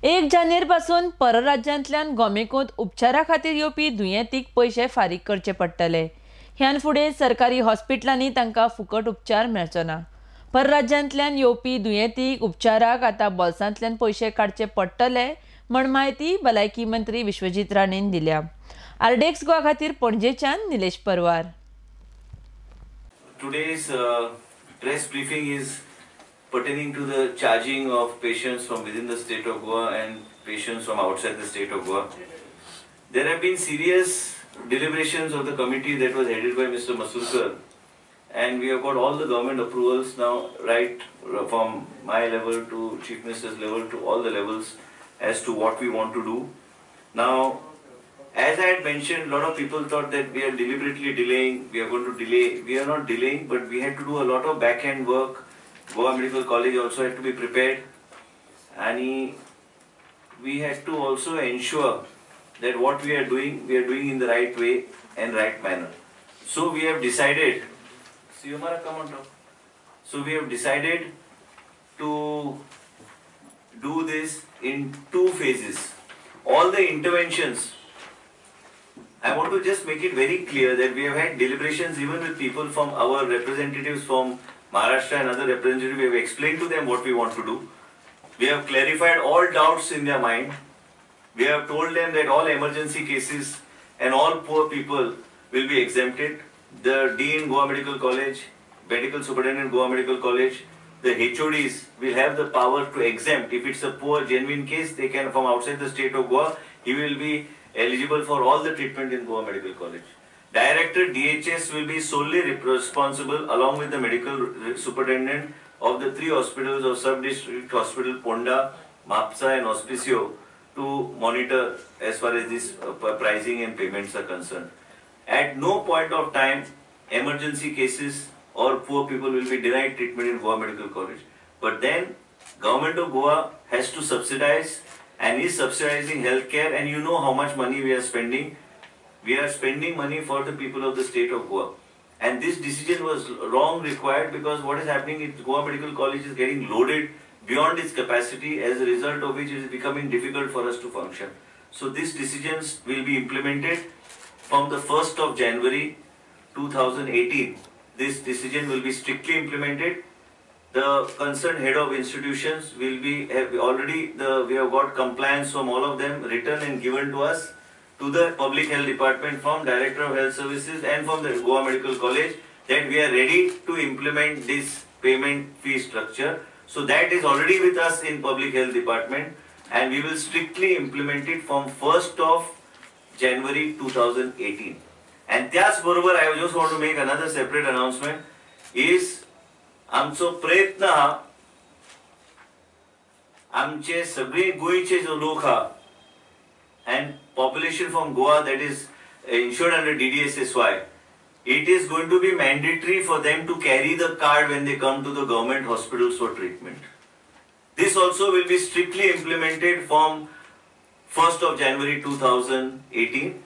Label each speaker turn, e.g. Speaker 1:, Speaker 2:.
Speaker 1: 1 जानेर पासून परराज्यांतल्यान गोमेकोंत उपचारा खातीर येवपी दुयेंतींक पयशे फारीक करचे पडटले. ह्यान फुडें सरकारी हॉस्पिटलांनी तांकां फुकट उपचार मेळचो ना. परराज्यांतल्यान येवपी दुयेंतींक उपचाराक आतां बोल्सांतल्यान पयशे काडचे पडटले म्हण माहिती भलायकी मंत्री विश्वजीत राणेन दिल्या. आरडेक्स गोवा खातीर पणजेच्यान निलेश परवार.
Speaker 2: Today's press briefing is pertaining to the charging of patients from within the state of Goa and patients from outside the state of Goa. There have been serious deliberations of the committee that was headed by Mr. Masurkar, and we have got all the government approvals now, right from my level to Chief Minister's level to all the levels as to what we want to do. Now, as I had mentioned, a lot of people thought that we are deliberately delaying, we are going to delay. We are not delaying, but we had to do a lot of back-end work. Goa Medical College also had to be prepared, and we had to also ensure that what we are doing in the right way and right manner. So we have decided, So we have decided to do this in 2 phases. All the interventions, I want to just make it very clear that we have had deliberations even with people from our representatives from Maharashtra and other representatives. We have explained to them what we want to do. We have clarified all doubts in their mind. We have told them that all emergency cases and all poor people will be exempted. The Dean Goa Medical College, Medical Superintendent Goa Medical College, the HODs will have the power to exempt. If it's a poor genuine case, they can, from outside the state of Goa, he will be eligible for all the treatment in Goa Medical College. Director DHS will be solely responsible along with the medical superintendent of the 3 hospitals of Sub-District Hospital Ponda, Mapsa and Auspicio to monitor as far as this pricing and payments are concerned. At no point of time emergency cases or poor people will be denied treatment in Goa Medical College. But then Government of Goa has to subsidize and is subsidizing healthcare, and you know how much money we are spending. We are spending money for the people of the state of Goa. And this decision was wrong required because what is happening is Goa Medical College is getting loaded beyond its capacity, as a result of which it is becoming difficult for us to function. So these decisions will be implemented from the 1st of January 2018. This decision will be strictly implemented. The concerned head of institutions will be we have got compliance from all of them written and given to us, to the Public Health Department, from Director of Health Services and from the Goa Medical College, that we are ready to implement this payment fee structure. So that is already with us in Public Health Department, and we will strictly implement it from 1st of January 2018. And त्याच बरोबर I just want to make another separate announcement is आमचो प्रयत्न हा, आमचे सगळे गोयचे जो लोक हा and population from Goa that is insured under DDSSY, it is going to be mandatory for them to carry the card when they come to the government hospitals for treatment. This also will be strictly implemented from 1st of January 2018.